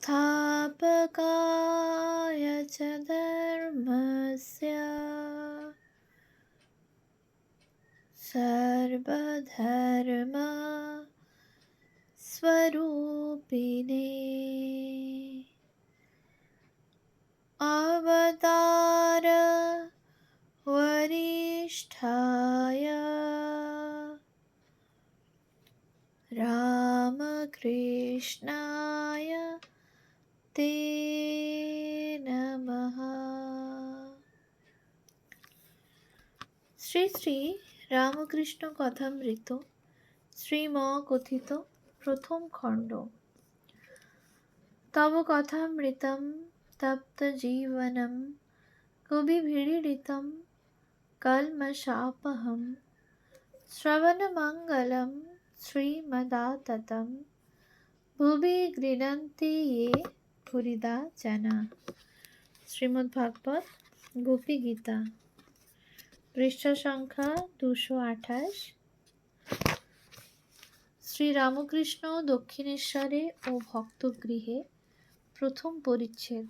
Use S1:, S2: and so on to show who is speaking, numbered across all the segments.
S1: संस्थापकाय च धर्मस्य सर्वधर्म स्वरूपिणे अवतार वरिष्ठाय रामकृष्णाय ते नमः। শ্রী শ্রী রামকৃষ্ণ কথামৃত শ্রীম কথিত প্রথম খণ্ড। তব কথামৃতম তপ্ত জীবনম কবিভিড়িতম কলমশাপহম শ্রবণমঙ্গলম শ্রীমদাততম ভুবি গৃহন্তি ये পুরিদা জানা। শ্রীমদ্ভাগবত গোপী গীতা, পৃষ্ঠা সংখ্যা 228। শ্রীরামকৃষ্ণ দক্ষিণেশ্বরে ও ভক্তগৃহে, প্রথম পরিচ্ছেদ।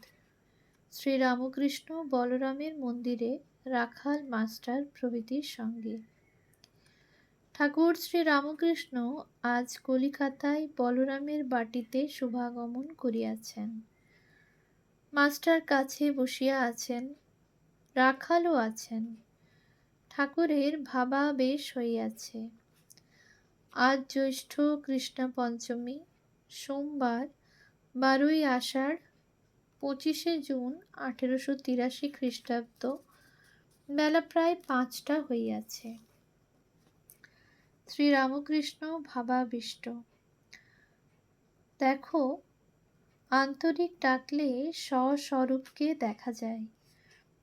S1: শ্রীরামকৃষ্ণ বলরামের মন্দিরে রাখাল মাস্টার প্রভৃতির সঙ্গে। ঠাকুর শ্রীরামকৃষ্ণ আজ কলিকাতায় বলরামের বাটিতে শুভাগমন করিয়াছেন। মাস্টার কাছে বসিয়া আছেন, রাখালও আছেন। ঠাকুরের ভাবাবেশ হইয়াছে। আজ জ্যৈষ্ঠ কৃষ্ণ পঞ্চমী, সোমবার, 12ই আষাঢ়, 25শে জুন 1883 খ্রিস্টাব্দ। বেলা প্রায় 5টা হইয়াছে। শ্রীরামকৃষ্ণ ভাবাবিষ্ট। দেখো, আন্তরিক ডাকলে স্বস্বরূপকে দেখা যায়,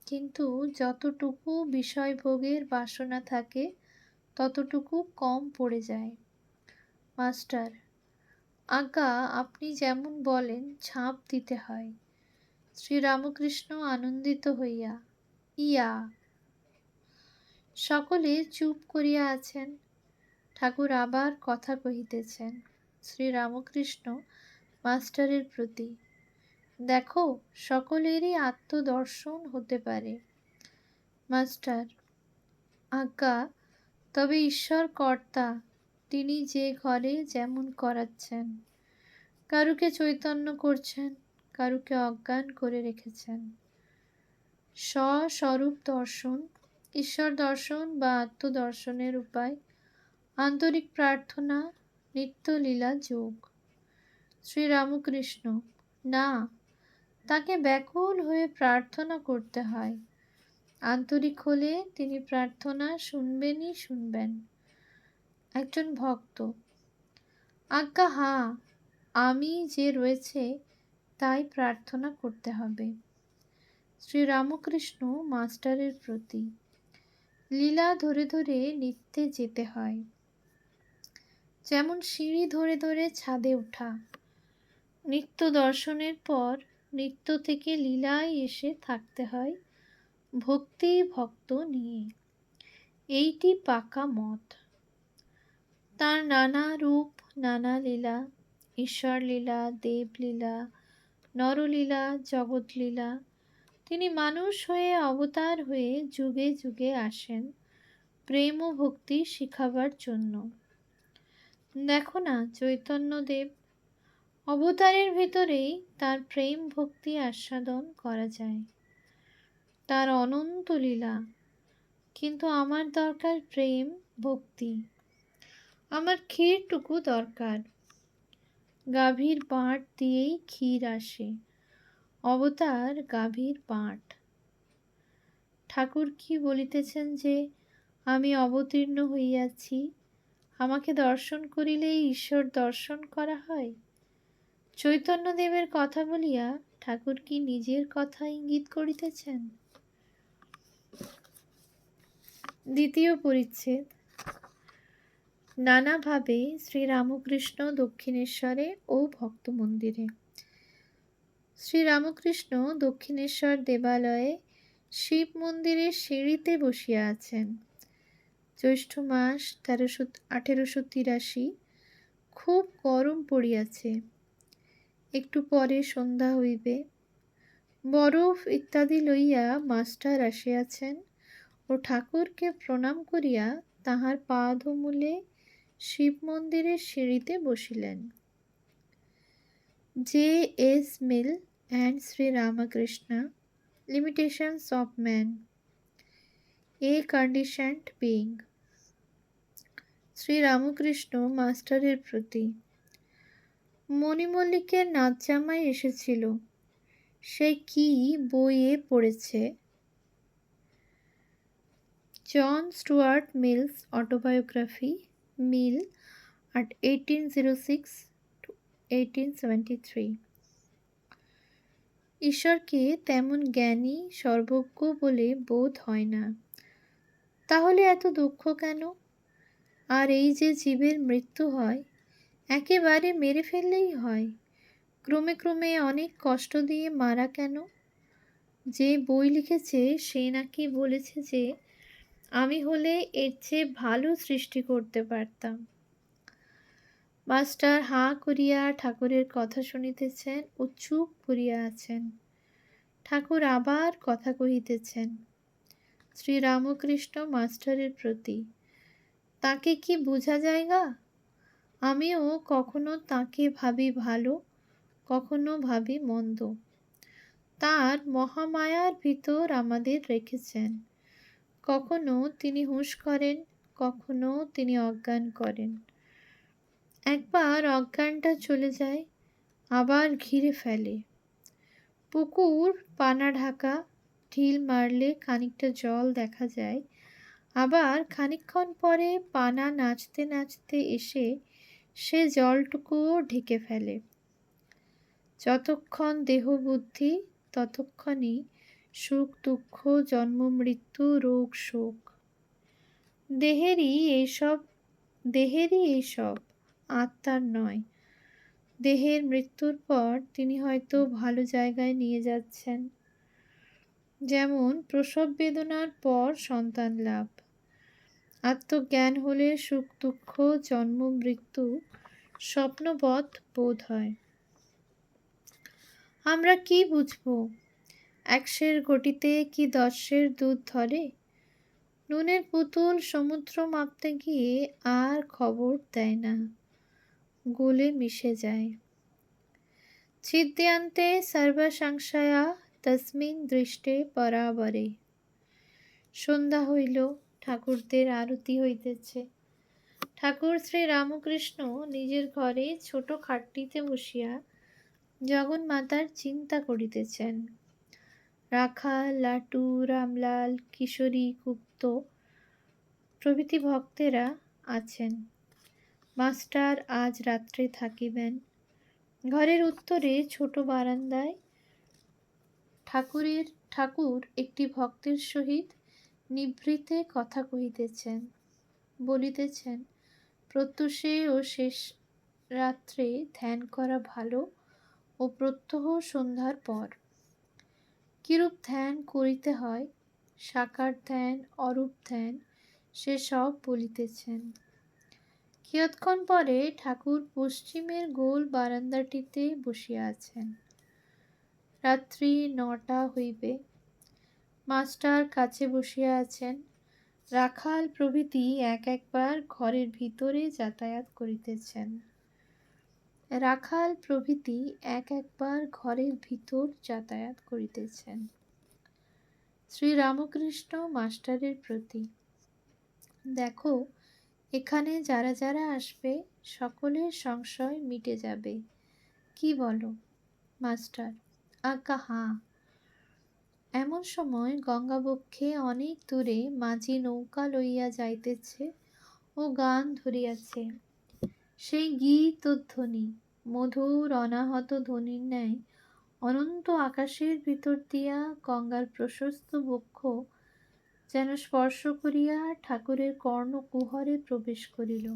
S1: কিন্তু যতটুকু বিষয়ভোগের বাসনা থাকে ততটুকু কম পড়ে যায়। মাস্টার: আজ্ঞা, আপনি যেমন বলেন ছাপ দিতে হয়। শ্রীরামকৃষ্ণ আনন্দিত হইয়া ইয়া। সকলে চুপ করিয়া আছেন। ঠাকুর আবার কথা কহিতেছেন। শ্রীরামকৃষ্ণ মাস্টারের প্রতি: দেখো, সকলেরই আত্মদর্শন হতে পারে। মাস্টার: আজ্ঞা, তবে ঈশ্বর কর্তা, তিনি যে ঘরে যেমন করাচ্ছেন, কারুকে চৈতন্য করছেন, কারুকে অজ্ঞান করে রেখেছেন। স্বস্বরূপ দর্শন, ঈশ্বর দর্শন বা আত্মদর্শনের উপায় আন্তরিক প্রার্থনা, নিত্যলীলা যোগ। শ্রীরামকৃষ্ণ: না, তাকে ব্যাকুল হয়ে প্রার্থনা করতে হয়। আন্তরিক হলে তিনি প্রার্থনা শুনবেনই শুনবেন। একজন ভক্ত: আজ্ঞা হাঁ, আমি যে রয়েছে তাই প্রার্থনা করতে হবে। শ্রীরামকৃষ্ণ মাস্টারের প্রতি: লীলা ধরে ধরে নিত্যে যেতে হয়, যেমন সিঁড়ি ধরে ধরে ছাদে ওঠা। নিত্য দর্শনের পর নিত্য থেকে লীলায় এসে থাকতে হয় ভক্তি ভক্ত নিয়ে। এইটি পাকা মত। তার নানা রূপ, নানা লীলা, ঈশ্বর লীলা, দেবলীলা, নরলীলা, জগৎলীলা। তিনি মানুষ হয়ে, অবতার হয়ে যুগে যুগে আসেন প্রেম ও ভক্তি শিখাবার জন্য। দেখো না, চৈতন্যদেব অবতারের ভিতরেই তার প্রেম ভক্তি আস্বাদন করা যায়। তার অনন্ত লীলা। কিন্তু আমার দরকার প্রেম ভক্তি। আমার ক্ষীরটুকু দরকার। গাভীর বাঁট দিয়েই ক্ষীর আসে। অবতার গাভীর বাঁট। ঠাকুর কি বলিতেছেন যে আমি অবতীর্ণ হইয়াছি, আমাকে দর্শন করিলেই ঈশ্বর দর্শন করা হয়। চৈতন্যদেবের কথা বলিয়া ঠাকুর কি নিজের কথা ইঙ্গিত করিতেছেন? দ্বিতীয় পরিচ্ছেদ। নানাভাবে শ্রীরামকৃষ্ণ দক্ষিণেশ্বরে ও ভক্ত মন্দিরে। শ্রীরামকৃষ্ণ দক্ষিণেশ্বর দেবালয়ে শিব মন্দিরের সিঁড়িতে বসিয়া আছেন। জ্যৈষ্ঠ মাস 1883। খুব গরম পড়িয়াছে। একটু পরে সন্ধ্যা হইবে। বরফ ইত্যাদি লইয়া মাস্টার আসিয়াছেন ও ঠাকুরকে প্রণাম করিয়া তাহার পাদমূলে শিব মন্দিরের সিঁড়িতে বসিলেন। J.S. Mill and Sri Ramakrishna, Limitations of Man, A Conditioned Being। Shri Ramakrishna মাস্টারের প্রতি। মণিমল্লিকের নাচজামাই এসেছিল, সে কি বইয়ে পড়েছে? John Stuart Mills autobiography, Mill at 1806 to 1873। ঈশ্বরকে তেমন জ্ঞানী সর্বজ্ঞ বলে বোধ হয় না, তাহলে এত দুঃখ কেন? আর এই যে জীবের মৃত্যু হয়, একেবারে মেরে ফেললেই হয়, ক্রমে ক্রমে অনেক কষ্ট দিয়ে মারা কেন? যে বই লিখেছে সে নাকি বলেছে যে আমি হলে এর চেয়ে ভালো সৃষ্টি করতে পারতাম। মাস্টার হাঁ করিয়া ঠাকুরের কথা শুনিতেছেন ও চুপ করিয়া আছেন। ঠাকুর আবার কথা কহিতেছেন। শ্রী রামকৃষ্ণ মাস্টারের প্রতি। তাকে কি বোঝা যায়গা? আমিও কখনো তাকে ভাবি ভালো, কখনো ভাবি মন্দ। তার মহামায়ার ভিতর আমাদের রেখেছেন। কখনো তিনি হুঁশ করেন, কখনো তিনি অজ্ঞান করেন। একবার অজ্ঞানটা চলে যায়, আবার ঘিরে ফেলে। পুকুর পানা ঢাকা, ঢিল মারলে খানিকটা জল দেখা যায়, আবার খানিকক্ষণ পরে পানা নাচতে নাচতে এসে সে জলটুকুও ঢেকে ফেলে। যতক্ষণ দেহ বুদ্ধি ততক্ষণই সুখ দুঃখ জন্ম মৃত্যু রোগ শোক। দেহেরই এইসব, আত্মার নয়। দেহের মৃত্যুর পর তিনি হয়তো ভালো জায়গায় নিয়ে যাচ্ছেন, যেমন প্রসব বেদনার পর সন্তান লাভ। আত্মজ্ঞান হলে সুখ দুঃখ জন্ম মৃত্যু স্বপ্নবৎ বোধ হয়। আমরা কি বুঝব? 100 ঘটিতে কি 10 দুধ ধরে? নুনের পুতুল সমুদ্র মাপতে গিয়ে আর খবর দেয় না, গলে মিশে যায়। ছিদ্যন্তে সর্বসংশয়া তস্মিন দৃষ্টে পরাবরে। সন্ধ্যা হইল, ঠাকুরদের আরতি হইতেছে। ঠাকুর শ্রী রামকৃষ্ণ নিজের ঘরে ছোট খাটটিতে বসিয়া জগন্মাতার চিন্তা করিতেছেন। রাখাল, লাটু, রামলাল, কিশোরী, গুপ্ত প্রভৃতি ভক্তেরা আছেন। মাস্টার আজ রাত্রে থাকিবেন। ঘরের উত্তরে ছোট বারান্দায় ঠাকুর একটি ভক্তের সহিত নিভৃতে কথা কহিতেছেন, বলিতেছেন, প্রত্যুষে ও শেষ রাত্রে ধ্যান করা ভালো ও প্রত্যহ সন্ধ্যার পর। কিরূপ ধ্যান করিতে হয়, সাকার ধ্যান, অরূপ ধ্যান, সে সব বলিতেছেন। কিয়ৎক্ষণ পরে ঠাকুর পশ্চিমের গোল বারান্দাটিতে বসিয়া আছেন। রাত্রি 9টা হইবে। মাস্টার কাছে বসিয়া আছেন। রাখাল প্রভৃতি একবার ঘরের ভিতরে যাতায়াত করিতেছেন। শ্রী রামকৃষ্ণ মাস্টারের প্রতি। দেখো, এখানে যারা যারা আসবে সকলের সংশয় মিটে যাবে, কি বলো? মাস্টার: আজ্ঞা হাঁ। এমন সময় গঙ্গাবক্ষে অনেক দূরে মাঝি নৌকা লইয়া যাইতেছে ও গান ধরিয়াছে। সেই গীত ও ধ্বনি মধুর অনাহত ধ্বনির ন্যায় অনন্ত আকাশের ভিতর দিয়া গঙ্গার প্রশস্ত বক্ষ যেন স্পর্শ করিয়া ঠাকুরের কর্ণকুহরে প্রবেশ করিল।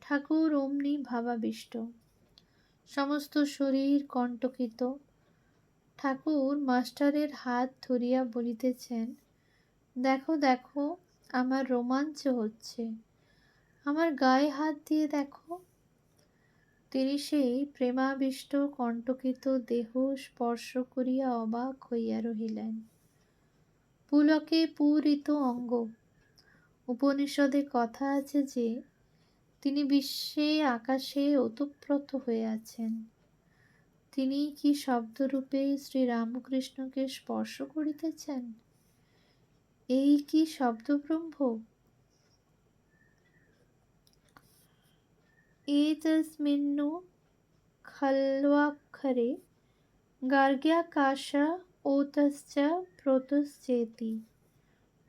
S1: ঠাকুর অমনি ভাবাবিষ্ট, সমস্ত শরীর কণ্টকিত। ঠাকুর মাস্টারের হাত ধরিয়া বলিতেছেন, দেখো দেখো, আমার রোমাঞ্চ হচ্ছে, আমার গায়ে হাত দিয়ে দেখো। তিনি সেই প্রেমাবিষ্ট কণ্টকিত দেহ স্পর্শ করিয়া অবাক হইয়া রহিলেন। পুলকে পূরিত অঙ্গ। উপনিষদে কথা আছে যে তিনি বিশ্বে আকাশে ওতপ্রোত হয়ে আছেন। তিনি কি শব্দরূপে শ্রীরামকৃষ্ণকে স্পর্শ করিতেছেন? এই কি শব্দব্রহ্ম? एतस्मिन्नु खल्वाक्षरे गार्ग्याकाश ओतश्च प्रोतश्चेति।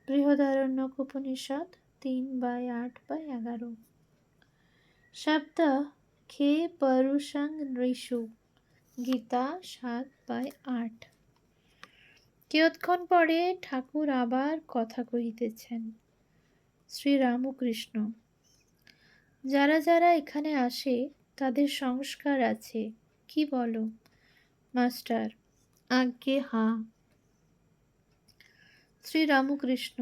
S1: बृहदारण्यकोपनिषद 3/8/11। शब्द खे परुषं नृषु। গীতা 7/8। কিয়ৎক্ষণ পরে ঠাকুর আবার কথা কহিতেছেন। শ্রীরামকৃষ্ণ: যারা যারা এখানে আসে তাদের সংস্কার আছে, কি বলো? মাস্টার: আজ্ঞে হাঁ। শ্রীরামকৃষ্ণ: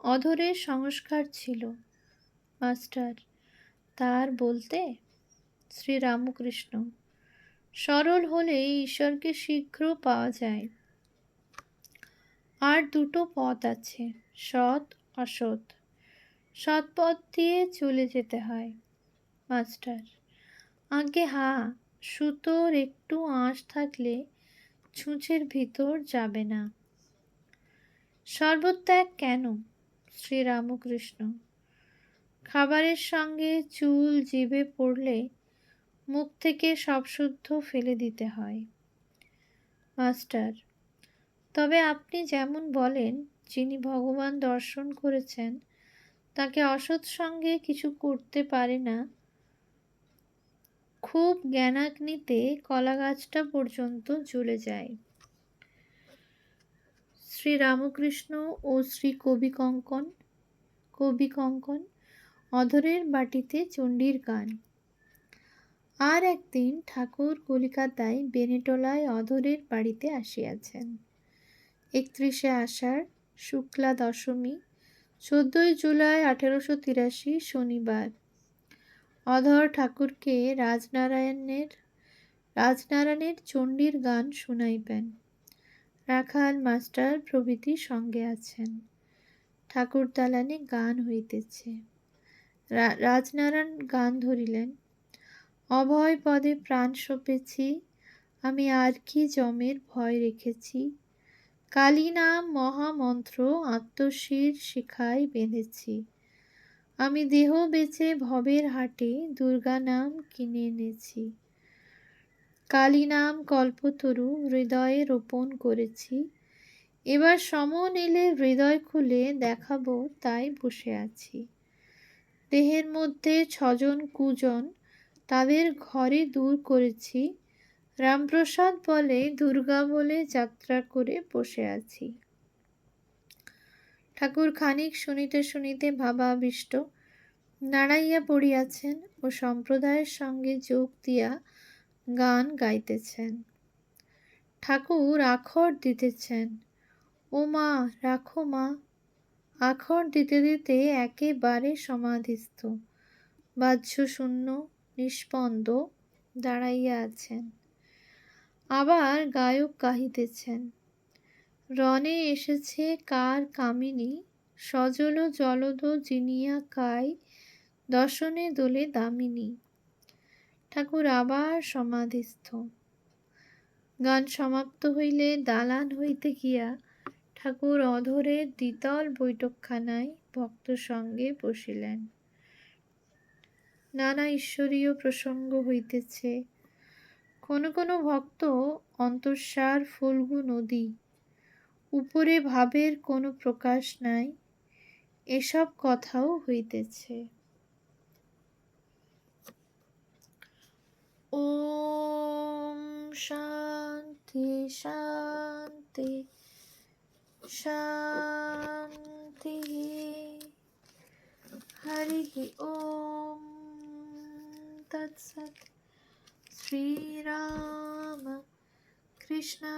S1: অধরের সংস্কার ছিল। মাস্টার: তার বলতে? শ্রীরামকৃষ্ণ: সরল হলে ঈশ্বরকে শীঘ্র পাওয়া যায়। আর দুটো পথ আছে, সৎ অসৎ। সৎ পথ দিয়ে চলে যেতে হয়। মাস্টার: আজ্ঞে হাঁ। সুতোর একটু আঁশ থাকলে ছুঁচের ভিতর যাবে না। সর্বত্যাগ কেন? শ্রীরামকৃষ্ণ: খাবারের সঙ্গে চুল জিভে পড়লে মুখ থেকে সব শুদ্ধ ফেলে দিতে হয়। মাস্টার: তবে আপনি যেমন বলেন, যিনি ভগবান দর্শন করেছেন তাকে অসৎ সঙ্গে কিছু করতে পারে না। খুব জ্ঞানাগ্নিতে কলাগাছটা পর্যন্ত জ্বলে যায়। শ্রীরামকৃষ্ণ ও শ্রী কবিকঙ্কন। অধরের বাটিতে চণ্ডীর গান। আর একদিন ঠাকুর কলিকাতায় বেনেটোলায় অধরের বাড়িতে আসিয়াছেন। 31শে আষাঢ়, শুক্লা দশমী, 14ই জুলাই 1883 শনিবার। অধর ঠাকুরকে রাজনারায়ণের চণ্ডীর গান শুনাইবেন। রাখাল, মাস্টার প্রভৃতি সঙ্গে আছেন। ঠাকুর দালানে গান হইতেছে। রাজনারায়ণ গান ধরিলেন। অভয় পদে প্রাণ সঁপেছি, আমি আর কি যমের ভয় রেখেছি। কালী নাম মহামন্ত্র আত্মশির শিখায় বেঁধেছি। আমি দেহ বেচে ভবের হাটে দুর্গা নাম কিনে এনেছি। কালী নাম কল্পতরু হৃদয়ে রোপণ করেছি। এবার সমন এলে হৃদয় খুলে দেখাবো, তাই বসে আছি। দেহের মধ্যে 6 জন কুজন, তাদের ঘরে দূর করেছি। রামপ্রসাদ বলে দুর্গা বলে যাত্রা করে বসে আছি। ঠাকুর খানিক শুনিতে শুনিতে ভাবাবিষ্ট দাঁড়াইয়া পড়িয়াছেন ও সম্প্রদায়ের সঙ্গে যোগ দিয়া গান গাইতেছেন। ঠাকুর আখর দিতেছেন। ও মা, রাখো মা। আখর দিতে দিতে একেবারে সমাধিস্থ, বাহ্যশূন্য, নিস্পন্দ দাঁড়াইয়া আছেন। আবার গায়ক গাহিতেছেন। রণে এসেছে কার কামিনী, সজল জলদ জিনিয়া কায়, দশনে দোলে দামিনী। ঠাকুর আবার সমাধিস্থ। গান সমাপ্ত হইলে দালান হইতে গিয়া ঠাকুর অধরের দ্বিতল বৈঠকখানায় ভক্ত সঙ্গে বসিলেন। নানা ঈশ্বরীয় প্রসঙ্গ হইতেছে। কোন কোন ভক্ত অন্তঃসার ফল্গু নদী, উপরে ভাবের কোনো প্রকাশ নাই, এসব কথাও হইতেছে। ওম শান্তি শান্তি শান্তি। হরি ওম তৎসৎ। শ্রীরাম কৃষ্ণার্পণমস্তু।